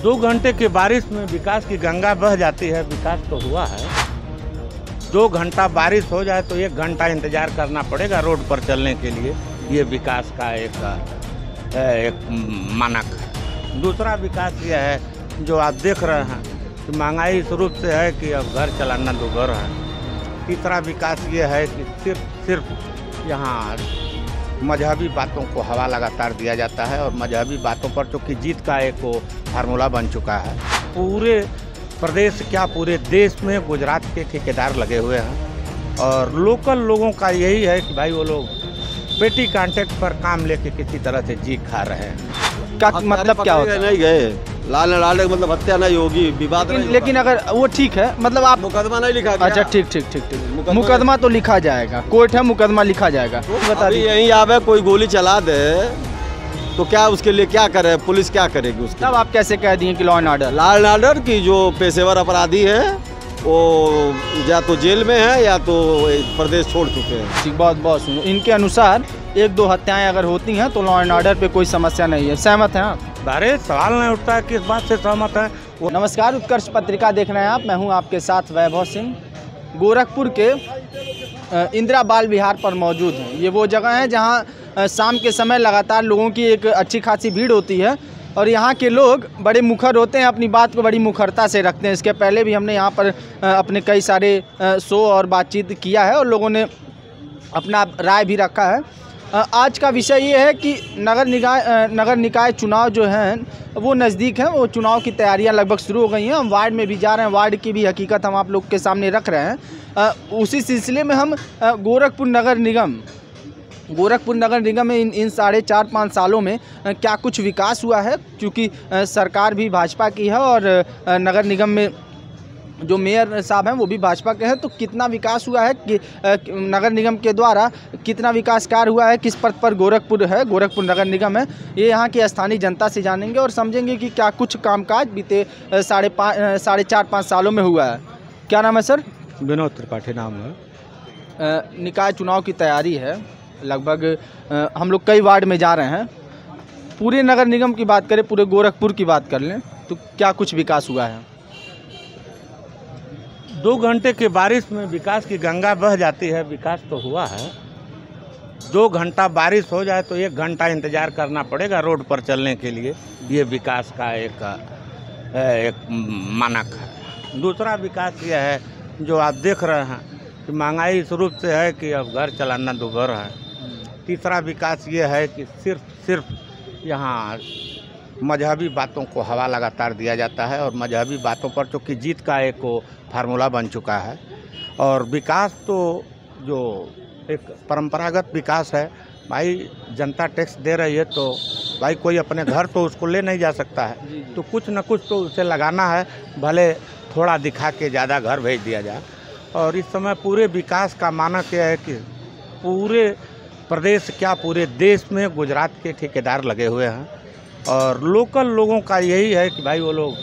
2 घंटे की बारिश में विकास की गंगा बह जाती है। विकास तो हुआ है। 2 घंटा बारिश हो जाए तो 1 घंटा इंतजार करना पड़ेगा रोड पर चलने के लिए। ये विकास का एक मानक है। दूसरा विकास ये है जो आप देख रहे हैं कि महंगाई इस रूप से है कि अब घर चलाना दुभर है। तीसरा विकास ये है कि सिर्फ यहाँ मजहबी बातों को हवा लगातार दिया जाता है और मजहबी बातों पर चूँकि जीत का एक वो फार्मूला बन चुका है। पूरे प्रदेश क्या पूरे देश में गुजरात के ठेकेदार लगे हुए हैं और लोकल लोगों का यही है कि भाई वो लोग पेटी कॉन्ट्रैक्ट पर काम लेके किसी तरह से जी खा रहे हैं। क्या मतलब क्या होता है? नहीं गए लाल मतलब हत्या नहीं होगी, विवाद नहीं। लेकिन अगर वो ठीक है, मतलब आप मुकदमा नहीं लिखा गया। अच्छा ठीक मुकदमा तो लिखा जाएगा, कोर्ट है, मुकदमा लिखा जाएगा। बता दी यहीं आवे कोई गोली चला दे तो क्या उसके लिए क्या करे, पुलिस क्या करेगी उसके? तब आप कैसे कह दिए कि लॉ एंड ऑर्डर की जो पेशेवर अपराधी है वो या तो जेल में है या तो प्रदेश छोड़ चुके हैं। ठीक, बहुत सुनो। इनके अनुसार 1-2 हत्याएं अगर होती हैं तो लॉ एंड ऑर्डर पे कोई समस्या नहीं है। सहमत हैं आप? अरे सवाल नहीं उठता है, किस बात से सहमत है? नमस्कार, उत्कर्ष पत्रिका देख रहे हैं आप। मैं हूं आपके साथ वैभव सिंह। गोरखपुर के इंदिरा बाल विहार पर मौजूद हैं। ये वो जगह है जहां शाम के समय लगातार लोगों की एक अच्छी खासी भीड़ होती है और यहाँ के लोग बड़े मुखर होते हैं, अपनी बात को बड़ी मुखरता से रखते हैं। इसके पहले भी हमने यहाँ पर अपने कई सारे शो और बातचीत किया है और लोगों ने अपना राय भी रखा है। आज का विषय ये है कि नगर निकाय चुनाव जो हैं वो नज़दीक हैं। वो चुनाव की तैयारियां लगभग शुरू हो गई हैं। हम वार्ड में भी जा रहे हैं, वार्ड की भी हकीकत हम आप लोग के सामने रख रहे हैं। उसी सिलसिले में हम गोरखपुर नगर निगम में इन 4.5-5 सालों में क्या कुछ विकास हुआ है, क्योंकि सरकार भी भाजपा की है और नगर निगम में जो मेयर साहब हैं वो भी भाजपा के हैं। तो कितना विकास हुआ है कि नगर निगम के द्वारा कितना विकास कार्य हुआ है, किस पद पर गोरखपुर नगर निगम है, ये यहाँ की स्थानीय जनता से जानेंगे और समझेंगे कि क्या कुछ कामकाज बीते 4.5 सालों में हुआ है। क्या नाम है सर? विनोद त्रिपाठी नाम है। निकाय चुनाव की तैयारी है, लगभग हम लोग कई वार्ड में जा रहे हैं। पूरे नगर निगम की बात करें, पूरे गोरखपुर की बात कर लें तो क्या कुछ विकास हुआ है? 2 घंटे की बारिश में विकास की गंगा बह जाती है। विकास तो हुआ है। 2 घंटा बारिश हो जाए तो 1 घंटा इंतजार करना पड़ेगा रोड पर चलने के लिए। ये विकास का एक मानक है। दूसरा विकास ये है जो आप देख रहे हैं कि महंगाई इस रूप से है कि अब घर चलाना दुभर है। तीसरा विकास ये है कि सिर्फ यहाँ मजहबी बातों को हवा लगातार दिया जाता है और मजहबी बातों पर चूँकि जीत का एक वो फार्मूला बन चुका है। और विकास तो जो एक परंपरागत विकास है, भाई जनता टैक्स दे रही है तो भाई कोई अपने घर तो उसको ले नहीं जा सकता है, तो कुछ न कुछ तो उसे लगाना है, भले थोड़ा दिखा के ज़्यादा घर भेज दिया जाए। और इस समय पूरे विकास का मानक यह है कि पूरे प्रदेश क्या पूरे देश में गुजरात के ठेकेदार लगे हुए हैं और लोकल लोगों का यही है कि भाई वो लोग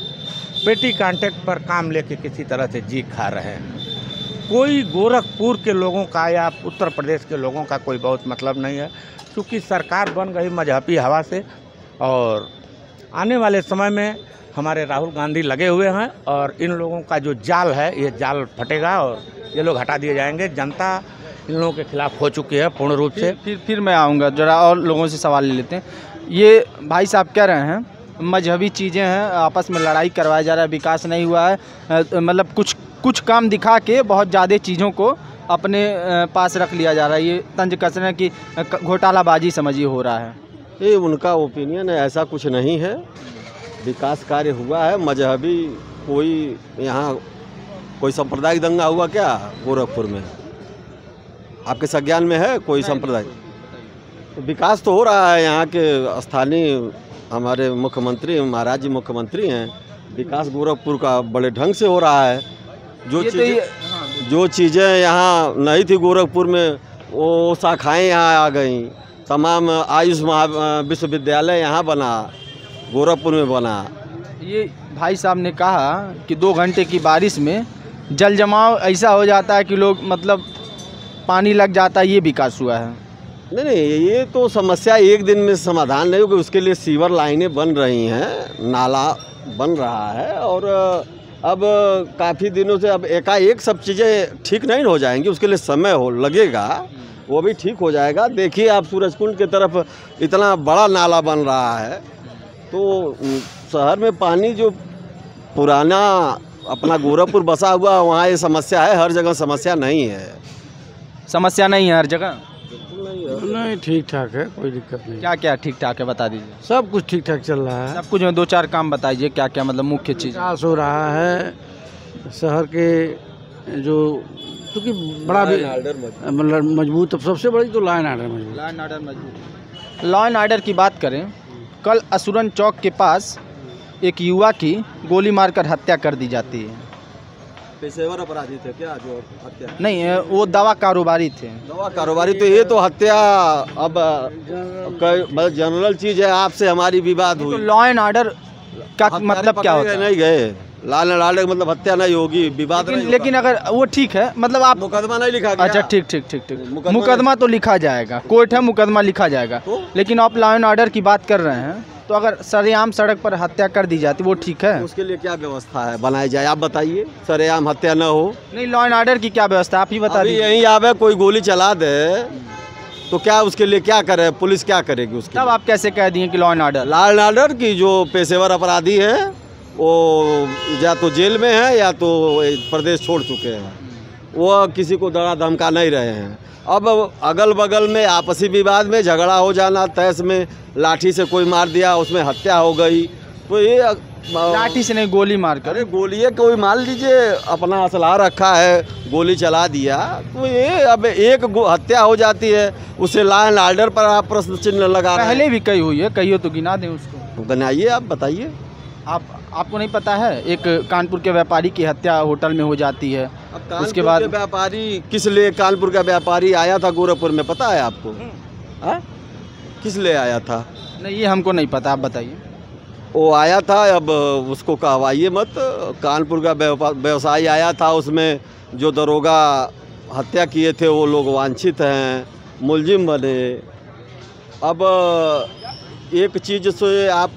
पेटी कॉन्ट्रैक्ट पर काम लेके किसी तरह से जी खा रहे हैं। कोई गोरखपुर के लोगों का या उत्तर प्रदेश के लोगों का कोई बहुत मतलब नहीं है, क्योंकि सरकार बन गई मजहबी हवा से और आने वाले समय में हमारे राहुल गांधी लगे हुए हैं और इन लोगों का जो जाल है ये जाल फटेगा और ये लोग हटा दिए जाएंगे। जनता इन लोगों के खिलाफ हो चुकी है पूर्ण रूप से। फिर मैं आऊँगा, जरा और लोगों से सवाल ले लेते हैं। ये भाई साहब कह रहे हैं मजहबी चीज़ें हैं, आपस में लड़ाई करवाया जा रहा है, विकास नहीं हुआ है, मतलब कुछ काम दिखा के बहुत ज़्यादा चीज़ों को अपने पास रख लिया जा रहा है। ये तंज कसरत है कि घोटालाबाजी समझिए हो रहा है। ये उनका ओपिनियन है, ऐसा कुछ नहीं है। विकास कार्य हुआ है। मजहबी कोई यहाँ कोई सांप्रदायिक दंगा हुआ क्या गोरखपुर में? आपके संज्ञान में है कोई सांप्रदायिक? विकास तो हो रहा है। यहाँ के स्थानीय हमारे मुख्यमंत्री महाराज जी मुख्यमंत्री हैं। विकास गोरखपुर का बड़े ढंग से हो रहा है। जो चीज़ें यहाँ नहीं थी गोरखपुर में वो शाखाएँ यहाँ आ गई। तमाम आयुष विश्वविद्यालय यहाँ बना, गोरखपुर में बना। ये भाई साहब ने कहा कि 2 घंटे की बारिश में जल जमाव ऐसा हो जाता है कि लोग मतलब पानी लग जाता है, ये विकास हुआ है। नहीं, ये तो समस्या एक दिन में समाधान नहीं होगी। उसके लिए सीवर लाइनें बन रही हैं, नाला बन रहा है और अब काफ़ी दिनों से अब एकाएक सब चीज़ें ठीक नहीं हो जाएंगी, उसके लिए समय लगेगा, वो भी ठीक हो जाएगा। देखिए आप सूरजकुंड की तरफ इतना बड़ा नाला बन रहा है, तो शहर में पानी जो पुराना अपना गोरखपुर बसा हुआ वहाँ ये समस्या है, हर जगह समस्या नहीं है। समस्या नहीं है हर जगह? नहीं, ठीक ठाक है, कोई दिक्कत नहीं। क्या क्या ठीक ठाक है बता दीजिए। सब कुछ ठीक ठाक चल रहा है। सब कुछ में 2-4 काम बताइए, क्या क्या मतलब मुख्य चीज़। विकास हो रहा है शहर के, जो क्योंकि बड़ा भी मतलब मजबूत, अब सबसे बड़ी तो लॉ एंड ऑर्डर मजबूत। लॉ एंड ऑर्डर मजबूत। लॉ एंड ऑर्डर की बात करें, कल असुरन चौक के पास एक युवा की गोली मारकर हत्या कर दी जाती है। पेशेवर अपराधी थे क्या जो हत्या? नहीं, वो दवा कारोबारी थे। दवा कारोबारी, तो ये तो हत्या अब जनरल चीज़ है, आपसे हमारी विवाद तो हुई। लॉ एंड ऑर्डर का हत्यारे मतलब क्या होता है? नहीं गए, लाल लाल मतलब हत्या नहीं होगी, विवाद नहीं होगा। लेकिन अगर वो ठीक है, मतलब आप मुकदमा नहीं लिखा गया। अच्छा ठीक ठीक ठीक ठीक, मुकदमा मुकदमा तो लिखा जाएगा, कोर्ट है, मुकदमा लिखा जाएगा। तो? लेकिन आप लॉ एंड ऑर्डर की बात कर रहे हैं, तो अगर सरेआम सड़क पर हत्या कर दी जाती वो ठीक है? उसके लिए क्या व्यवस्था है बनाई जाए, आप बताइए। सरेआम हत्या न हो, नहीं, लॉ एंड ऑर्डर की क्या व्यवस्था आप ही बता अभी दीजिए। यहीं आवे कोई गोली चला दे तो क्या उसके लिए क्या करे, पुलिस क्या करेगी उसके तब लिए? आप कैसे कह दिए कि law and order? Law and order की जो पेशेवर अपराधी हैं वो या तो जेल में है या तो प्रदेश छोड़ चुके हैं, वो किसी को डरा धमका नहीं रहे हैं। अब अगल बगल में आपसी विवाद में झगड़ा हो जाना, तहस में लाठी से कोई मार दिया, उसमें हत्या हो गई, तो ये लाठी से नहीं, गोली मार कर। अरे गोलियाँ कोई मान लीजिए अपना असलाह रखा है, गोली चला दिया, तो ये अब एक हत्या हो जाती है, उसे लॉ एंड ऑर्डर पर आप प्रश्न चिन्ह लगा रहे हैं। पहले भी कई हुई है, कहिए तो गिना दें उसको। बनाइए, आप बताइए। आपको नहीं पता है, एक कानपुर के व्यापारी की हत्या होटल में हो जाती है, उसके बाद व्यापारी किस लिए, कानपुर का व्यापारी आया था गोरखपुर में, पता है आपको? किस लिए आया था? नहीं, ये हमको नहीं पता, आप बताइए। वो आया था, अब उसको कहवाइए मत, कानपुर का व्यवसायी आया था, उसमें जो दरोगा हत्या किए थे वो लोग वांछित हैं, मुलजिम बने। अब एक चीज़ से आप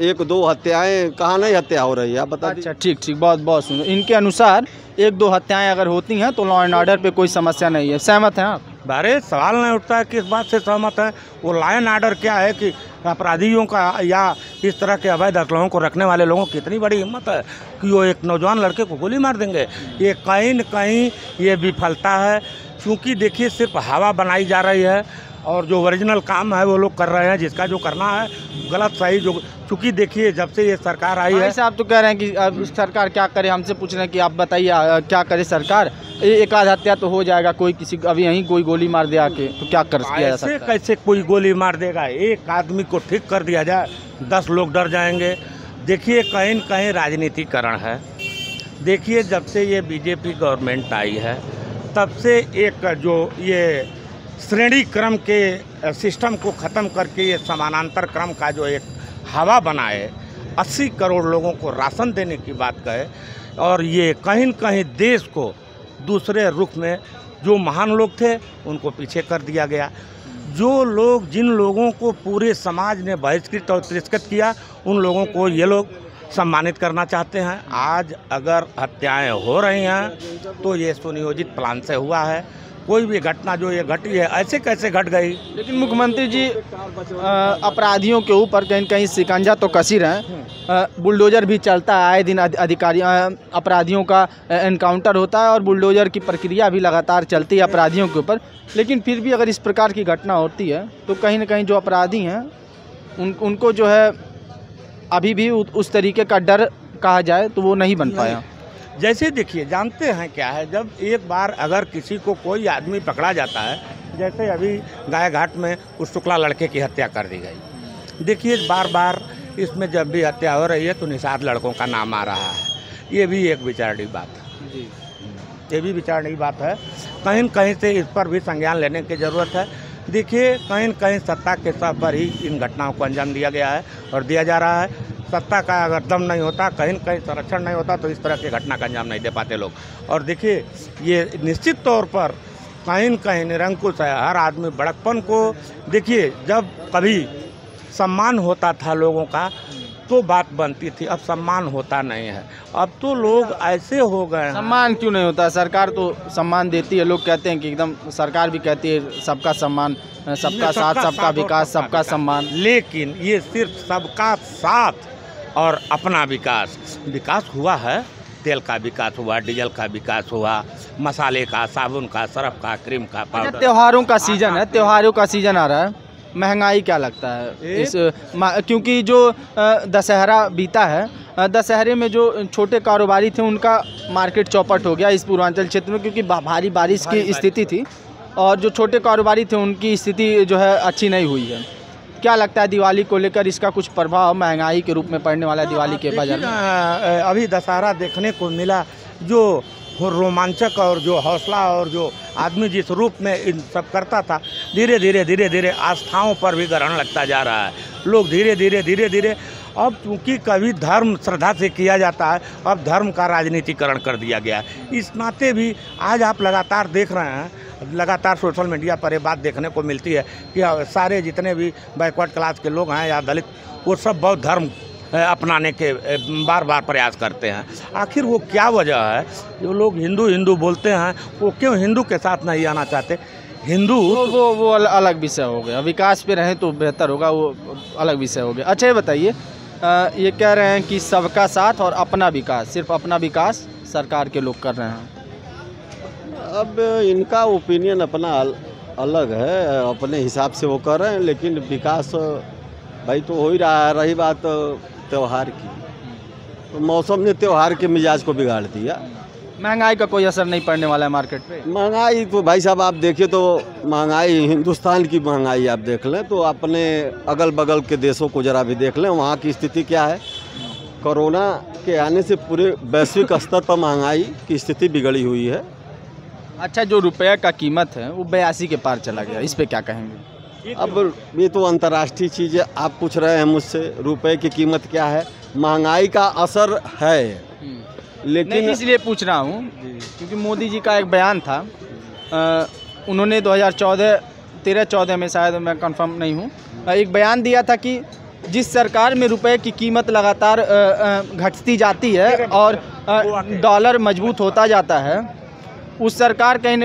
1-2 हत्याएं, कहाँ नहीं हत्या हो रही है, आप बता दीजिए। अच्छा ठीक ठीक, बहुत बहुत सुनो। इनके अनुसार 1-2 हत्याएं अगर होती हैं तो लॉ एंड ऑर्डर पे कोई समस्या नहीं है, सहमत हैं आप? बारे सवाल नहीं उठता है, किस बात से सहमत है। वो लॉ एंड ऑर्डर क्या है कि अपराधियों का या इस तरह के अवैध असलहों को रखने वाले लोगों की इतनी बड़ी हिम्मत है कि वो एक नौजवान लड़के को गोली मार देंगे। ये कहीं न कहीं ये विफलता है, क्योंकि देखिए सिर्फ हवा बनाई जा रही है और जो ओरिजिनल काम है वो लोग कर रहे हैं, जिसका जो करना है गलत सही जो, चूँकि देखिए जब से ये सरकार आई है। आप तो कह रहे हैं कि अब सरकार क्या करे, हमसे पूछ रहे हैं कि आप बताइए क्या करे सरकार। एक आध हत्या तो हो जाएगा, कोई किसी अभी यहीं कोई गोली मार दे आके, तो क्या कर किया जा सकता है? कैसे कोई गोली मार देगा? एक आदमी को ठीक कर दिया जाए 10 लोग डर जाएंगे। देखिए कहीं न कहीं राजनीतिकरण है। देखिए जब से ये बीजेपी गवर्नमेंट आई है तब से एक जो ये श्रेणी क्रम के सिस्टम को ख़त्म करके ये समानांतर क्रम का जो एक हवा बनाए, 80 करोड़ लोगों को राशन देने की बात कहे, और ये कहीं न कहीं देश को दूसरे रुख में जो महान लोग थे उनको पीछे कर दिया गया। जो लोग, जिन लोगों को पूरे समाज ने बहिष्कृत और तिरस्कृत किया, उन लोगों को ये लोग सम्मानित करना चाहते हैं। आज अगर हत्याएं हो रही हैं तो ये सुनियोजित प्लान से हुआ है। कोई भी घटना जो ये घटी है ऐसे कैसे घट गई? लेकिन मुख्यमंत्री जी अपराधियों के ऊपर कहीं कहीं शिकंजा तो कस ही रहे हैं। बुलडोजर भी चलता है, आए दिन अधिकारी अपराधियों का एनकाउंटर होता है और बुलडोजर की प्रक्रिया भी लगातार चलती है अपराधियों के ऊपर। लेकिन फिर भी अगर इस प्रकार की घटना होती है तो कहीं ना कहीं जो अपराधी हैं उनको जो है अभी भी उस तरीके का डर कहा जाए तो वो नहीं बन पाया। जैसे देखिए, जानते हैं क्या है, जब एक बार अगर किसी को कोई आदमी पकड़ा जाता है, जैसे अभी गाय घाट में उस शुक्ला लड़के की हत्या कर दी गई। देखिए बार बार इसमें जब भी हत्या हो रही है तो निषाद लड़कों का नाम आ रहा है। ये भी एक विचारणी बात है जी, ये भी विचारणी बात है। कहीं न कहीं से इस पर भी संज्ञान लेने की ज़रूरत है। देखिए कहीं न कहीं सत्ता के तौर पर ही इन घटनाओं को अंजाम दिया गया है और दिया जा रहा है। सत्ता का अगर दम नहीं होता, कहीं न कहीं संरक्षण नहीं होता तो इस तरह की घटना का अंजाम नहीं दे पाते लोग। और देखिए ये निश्चित तौर पर कहीं न कहीं निरंकुश है। हर आदमी बड़कपन को देखिए, जब कभी सम्मान होता था लोगों का तो बात बनती थी, अब सम्मान होता नहीं है। अब तो लोग ऐसे हो गए हैं। सम्मान क्यों नहीं होता? सरकार तो सम्मान देती है, लोग कहते हैं कि एकदम सरकार भी कहती है सबका सम्मान, सबका साथ, सबका विकास, सबका सम्मान। लेकिन ये सिर्फ सबका साथ और अपना विकास। विकास हुआ है, तेल का विकास हुआ, डीजल का विकास हुआ, मसाले का, साबुन का, सर्फ का, क्रीम का, पाउडर। त्योहारों का सीजन है, त्योहारों का सीजन आ रहा है, महंगाई क्या लगता है इस क्योंकि जो दशहरा बीता है, दशहरे में जो छोटे कारोबारी थे उनका मार्केट चौपट हो गया इस पूर्वांचल क्षेत्र में, क्योंकि भारी बारिश की स्थिति थी और जो छोटे कारोबारी थे उनकी स्थिति जो है अच्छी नहीं हुई है। क्या लगता है दिवाली को लेकर इसका कुछ प्रभाव महंगाई के रूप में पड़ने वाला है दिवाली के बाजार में? अभी दशहरा देखने को मिला, जो रोमांचक और जो हौसला और जो आदमी जिस रूप में इन सब करता था, धीरे धीरे आस्थाओं पर भी ग्रहण लगता जा रहा है। लोग धीरे धीरे अब चूँकि कभी धर्म श्रद्धा से किया जाता है, अब धर्म का राजनीतिकरण कर दिया गया है। इस नाते भी आज आप लगातार देख रहे हैं, लगातार सोशल मीडिया पर ये बात देखने को मिलती है कि सारे जितने भी बैकवर्ड क्लास के लोग हैं या दलित, वो सब बौद्ध धर्म अपनाने के बार बार प्रयास करते हैं। आखिर वो क्या वजह है? जो लोग हिंदू बोलते हैं, वो क्यों हिंदू के साथ नहीं आना चाहते? हिंदू वो अलग विषय हो गया, विकास पे रहें तो बेहतर होगा, वो अलग विषय हो गया। अच्छा ये बताइए, ये कह रहे हैं कि सबका साथ और अपना विकास, सिर्फ अपना विकास सरकार के लोग कर रहे हैं। अब इनका ओपिनियन अपना अलग है, अपने हिसाब से वो कर रहे हैं, लेकिन विकास भाई तो हो ही रहा है। रही बात त्यौहार की, तो मौसम ने त्यौहार के मिजाज को बिगाड़ दिया। महंगाई का कोई असर नहीं पड़ने वाला है मार्केट पे? महंगाई तो भाई साहब आप देखिए तो महंगाई, हिंदुस्तान की महंगाई आप देख लें तो अपने अगल बगल के देशों को ज़रा भी देख लें, वहाँ की स्थिति क्या है। कोरोना के आने से पूरे वैश्विक स्तर पर महंगाई की स्थिति बिगड़ी हुई है। अच्छा, जो रुपये का कीमत है वो 82 के पार चला गया, इस पे क्या कहेंगे? अब ये तो अंतर्राष्ट्रीय चीज़ है, आप पूछ रहे हैं मुझसे रुपए की कीमत क्या है। महंगाई का असर है, लेकिन इसलिए पूछ रहा हूँ क्योंकि मोदी जी का एक बयान था, उन्होंने 2013-14 में, शायद मैं कंफर्म नहीं हूँ, एक बयान दिया था कि जिस सरकार में रुपए की कीमत लगातार घटती जाती है और डॉलर मजबूत होता जाता है, वो सरकार कहीं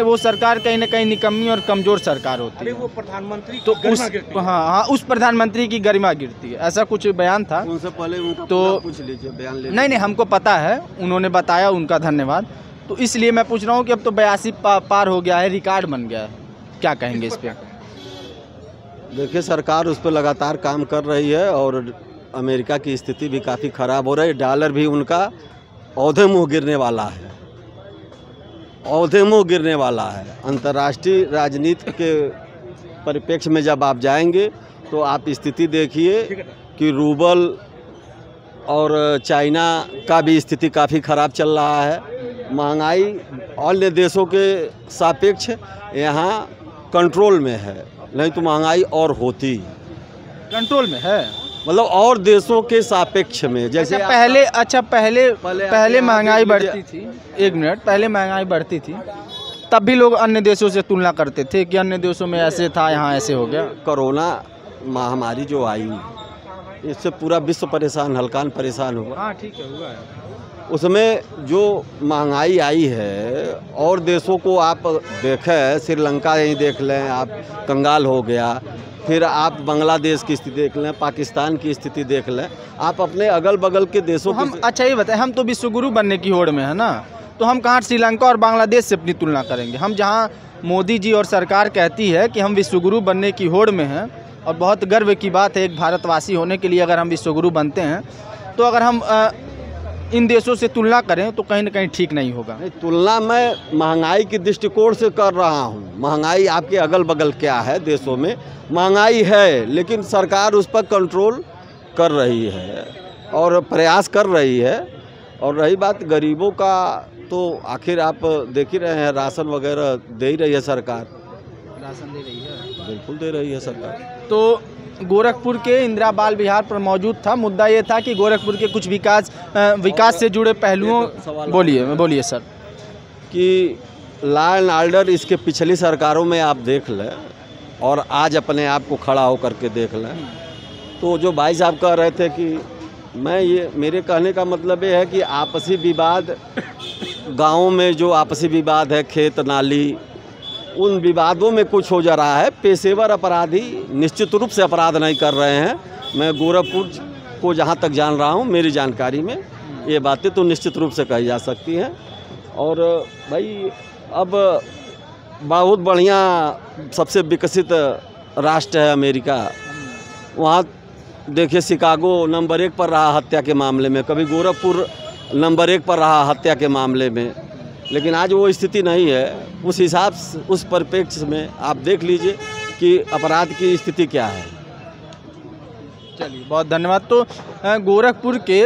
ना कहीं निकम्मी और कमज़ोर सरकार होती है। वो प्रधानमंत्री तो उस प्रधानमंत्री की गरिमा गिरती है, ऐसा कुछ बयान था। उनसे पहले तो पूछ लीजिए, बयान ले नहीं हमको पता है, उन्होंने बताया, उनका धन्यवाद। तो इसलिए मैं पूछ रहा हूँ कि अब तो 82 पार हो गया है, रिकॉर्ड बन गया है, क्या कहेंगे इस पर? देखिए सरकार उस पर लगातार काम कर रही है और अमेरिका की स्थिति भी काफ़ी ख़राब हो रही है। डॉलर भी उनका औंधे मुँह गिरने वाला है, औंधे मुँह गिरने वाला है। अंतर्राष्ट्रीय राजनीति के परिप्रेक्ष्य में जब आप जाएंगे तो आप स्थिति देखिए कि रूबल और चाइना का भी स्थिति काफ़ी ख़राब चल रहा है। महंगाई अन्य देशों के सापेक्ष यहाँ कंट्रोल में है, नहीं तो महंगाई और होती। कंट्रोल में है मतलब और देशों के सापेक्ष में, जैसे पहले महंगाई बढ़ती थी, एक मिनट, पहले महंगाई बढ़ती थी तब भी लोग अन्य देशों से तुलना करते थे कि अन्य देशों में ऐसे था, यहाँ ऐसे हो गया। कोरोना महामारी जो आई, इससे पूरा विश्व परेशान, हल्कान परेशान हुआ। हाँ ठीक है, हुआ है। उसमें जो महंगाई आई है और देशों को आप देखें, श्रीलंका यहीं देख लें आप, कंगाल हो गया। फिर आप बांग्लादेश की स्थिति देख लें, पाकिस्तान की स्थिति देख लें, आप अपने अगल बगल के देशों हम अच्छा ये बताएं, हम तो विश्वगुरु बनने की होड़ में है ना, तो हम कहाँ श्रीलंका और बांग्लादेश से अपनी तुलना करेंगे? हम जहाँ मोदी जी और सरकार कहती है कि हम विश्वगुरु बनने की होड़ में हैं, और बहुत गर्व की बात है एक भारतवासी होने के लिए अगर हम विश्वगुरु बनते हैं, तो अगर हम इन देशों से तुलना करें तो कहीं ना कहीं ठीक नहीं होगा। तुलना मैं महंगाई के दृष्टिकोण से कर रहा हूँ। महंगाई आपके अगल बगल क्या है देशों में, महंगाई है, लेकिन सरकार उस पर कंट्रोल कर रही है और प्रयास कर रही है। और रही बात गरीबों का, तो आखिर आप देख ही रहे हैं, राशन वगैरह दे ही रही है सरकार। राशन दे रही है, बिल्कुल दे रही है सरकार। तो गोरखपुर के इंदिरा बाल विहार पर मौजूद था। मुद्दा ये था कि गोरखपुर के कुछ विकास से जुड़े पहलुओं, बोलिए सर। कि लॉ एंड ऑर्डर इसके पिछली सरकारों में आप देख लें और आज अपने आप को खड़ा होकर के देख लें, तो जो भाई साहब कह रहे थे कि मेरे कहने का मतलब ये है कि आपसी विवाद, गाँव में जो आपसी विवाद है, खेत नाली, उन विवादों में कुछ हो जा रहा है। पेशेवर अपराधी निश्चित रूप से अपराध नहीं कर रहे हैं। मैं गोरखपुर को जहाँ तक जान रहा हूँ, मेरी जानकारी में ये बातें तो निश्चित रूप से कही जा सकती हैं। और भाई अब बहुत बढ़िया सबसे विकसित राष्ट्र है अमेरिका, वहाँ देखिए शिकागो नंबर 1 पर रहा हत्या के मामले में, कभी गोरखपुर नंबर 1 पर रहा हत्या के मामले में, लेकिन आज वो स्थिति नहीं है। उस हिसाब से, उस परिप्रेक्ष्य में आप देख लीजिए कि अपराध की स्थिति क्या है। चलिए, बहुत धन्यवाद। तो गोरखपुर के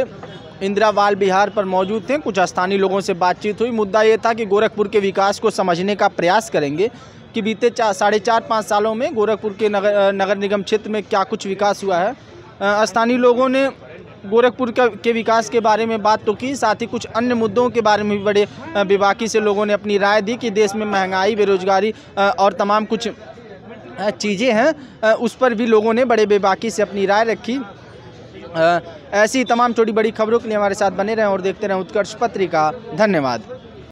इंदिरा बाल विहार पर मौजूद थे, कुछ स्थानीय लोगों से बातचीत हुई। मुद्दा ये था कि गोरखपुर के विकास को समझने का प्रयास करेंगे कि बीते 4.5 सालों में गोरखपुर के नगर निगम क्षेत्र में क्या कुछ विकास हुआ है। स्थानीय लोगों ने गोरखपुर के विकास के बारे में बात तो की, साथ ही कुछ अन्य मुद्दों के बारे में भी बड़े बेबाकी से लोगों ने अपनी राय दी कि देश में महंगाई, बेरोजगारी और तमाम कुछ चीज़ें हैं, उस पर भी लोगों ने बड़े बेबाकी से अपनी राय रखी। ऐसी तमाम छोटी बड़ी खबरों के लिए हमारे साथ बने रहें और देखते रहें उत्कर्ष पत्रिका। धन्यवाद।